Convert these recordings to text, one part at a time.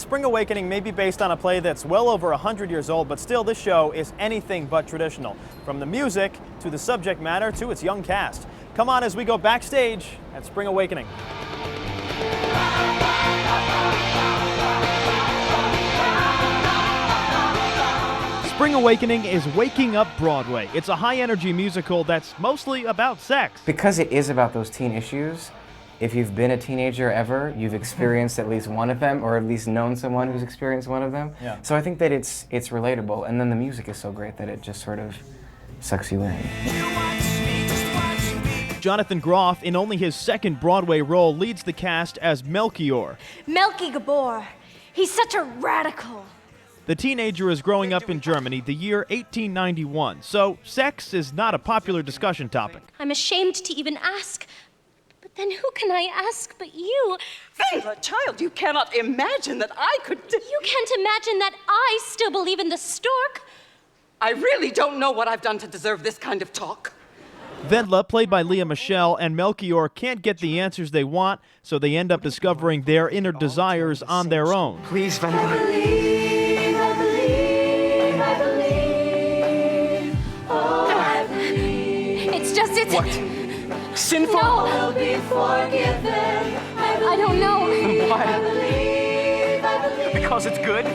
Spring Awakening may be based on a play that's well over 100 years old, but still this show is anything but traditional. From the music, to the subject matter, to its young cast. Come on as we go backstage at Spring Awakening. Spring Awakening is waking up Broadway. It's a high-energy musical that's mostly about sex. Because it is about those teen issues, if you've been a teenager ever, you've experienced at least one of them, or at least known someone who's experienced one of them. Yeah. So I think that it's relatable, and then the music is so great that it just sort of sucks you in. Jonathan Groff, in only his second Broadway role, leads the cast as Melchior. Melky Gabor. He's such a radical. The teenager is growing up in Germany, the year 1891, so sex is not a popular discussion topic. I'm ashamed to even ask, but then who can I ask but you? Vela, child, you cannot imagine that I could... You can't imagine that I still believe in the stork? I really don't know what I've done to deserve this kind of talk. Vedla, played by Leah Michelle, and Melchior can't get the answers they want, so they end up discovering their inner desires on their own. Please, Vedla. I believe, oh, I believe. It's just, it's... What? Sinful? No. I'll be forgiven. I don't know. Why? I believe. Because it's good?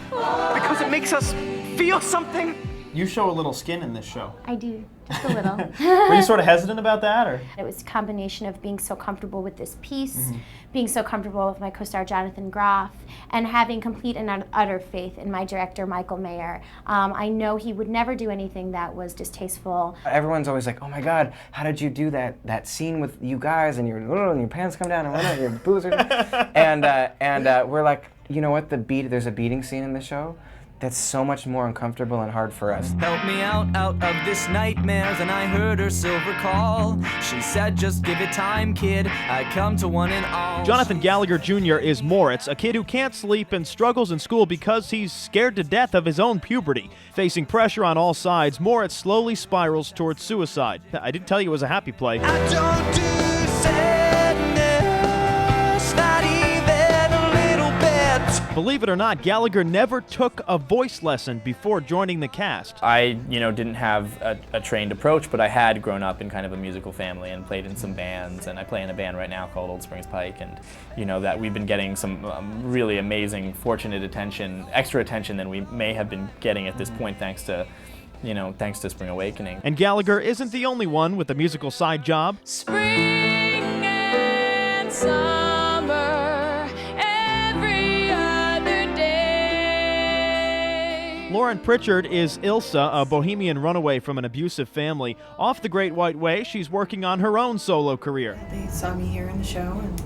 Because it makes us feel something? You show a little skin in this show. I do, just a little. Were you sort of hesitant about that, or? It was a combination of being so comfortable with this piece, being so comfortable with my co-star Jonathan Groff, and having complete and utter faith in my director, Michael Mayer. I know he would never do anything that was distasteful. Everyone's always like, oh my God, how did you do that scene with you guys and your pants come down and your boobs are... and we're like, you know what, there's a beating scene in the show that's so much more uncomfortable and hard for us. Help me out of this nightmare. Then I heard her silver call. She said, just give it time, kid. I come to one and all. Jonathan Gallagher Jr. is Moritz, a kid who can't sleep and struggles in school because he's scared to death of his own puberty. Facing pressure on all sides, Moritz slowly spirals towards suicide. I didn't tell you it was a happy play. I don't do sadness, not even a little bit. Believe it or not, Gallagher never took a voice lesson before joining the cast. I, didn't have a trained approach, but I had grown up in kind of a musical family and played in some bands, and I play in a band right now called Old Springs Pike, and that we've been getting some really amazing, fortunate attention, extra attention than we may have been getting at this point, thanks to Spring Awakening. And Gallagher isn't the only one with a musical side job. Spring and summer, every other day. Lauren Pritchard is Ilsa, a bohemian runaway from an abusive family. Off the Great White Way, she's working on her own solo career. They saw me here in the show, and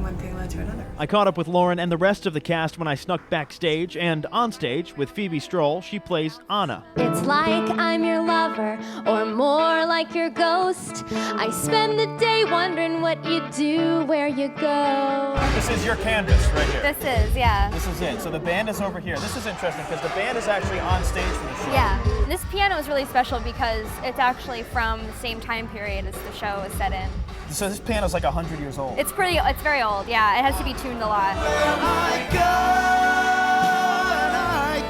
one thing led to another. I caught up with Lauren and the rest of the cast when I snuck backstage, and on stage with Phoebe Stroll, she plays Anna. It's like I'm your lover, or more like your ghost. I spend the day wondering what you do, where you go. This is your canvas right here. This is, yeah. This is it. So the band is over here. This is interesting because the band is actually on stage for the show. Yeah. This piano is really special because it's actually from the same time period as the show is set in. So this piano is like 100 years old. It's very old, yeah. It has to be tuned a lot. I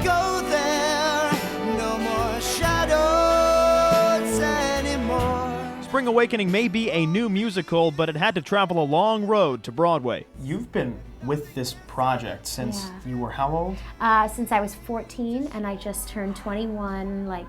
go there, no more shadows anymore. Spring Awakening may be a new musical, but it had to travel a long road to Broadway. You've been with this project since you were how old? Since I was 14, and I just turned 21 like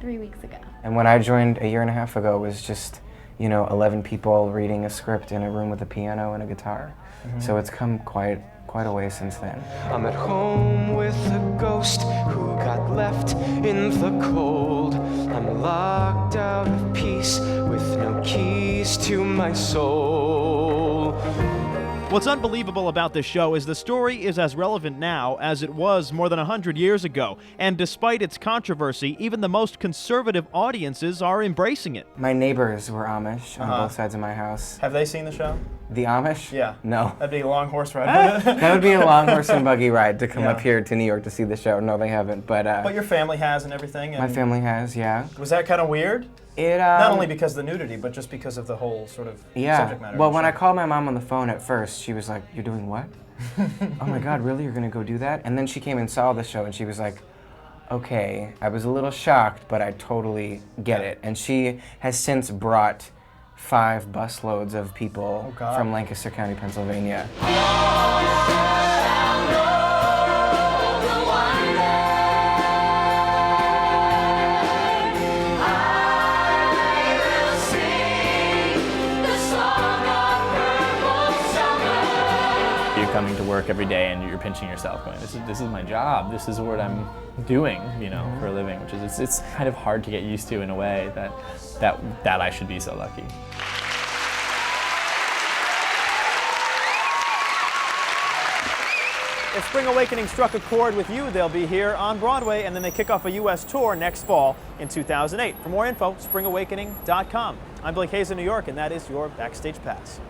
3 weeks ago. And when I joined a year and a half ago, it was just 11 people reading a script in a room with a piano and a guitar. So it's come quite a way since then. I'm at home with a ghost who got left in the cold. I'm locked out of peace with no keys to my soul. What's unbelievable about this show is the story is as relevant now as it was more than 100 years ago. And despite its controversy, even the most conservative audiences are embracing it. My neighbors were Amish on both sides of my house. Have they seen the show? The Amish? Yeah. No. That'd be a long horse ride. That would be a long horse and buggy ride to come up here to New York to see the show. No, they haven't. But your family has and everything? And my family has, yeah. Was that kind of weird? Not only because of the nudity, but just because of the whole sort of subject matter. Well, when I called my mom on the phone at first, she was like, "You're doing what?" oh my God, really? You're gonna go do that? And then she came and saw the show and she was like, okay, I was a little shocked, but I totally get it. And she has since brought 5 busloads of people from Lancaster County, Pennsylvania. You're coming to work every day and you're pinching yourself going, this is my job, this is what I'm doing, you know, for a living, which is, it's kind of hard to get used to in a way that I should be so lucky. If Spring Awakening struck a chord with you, they'll be here on Broadway, and then they kick off a U.S. tour next fall in 2008. For more info, springawakening.com. I'm Blake Hayes in New York, and that is your Backstage Pass.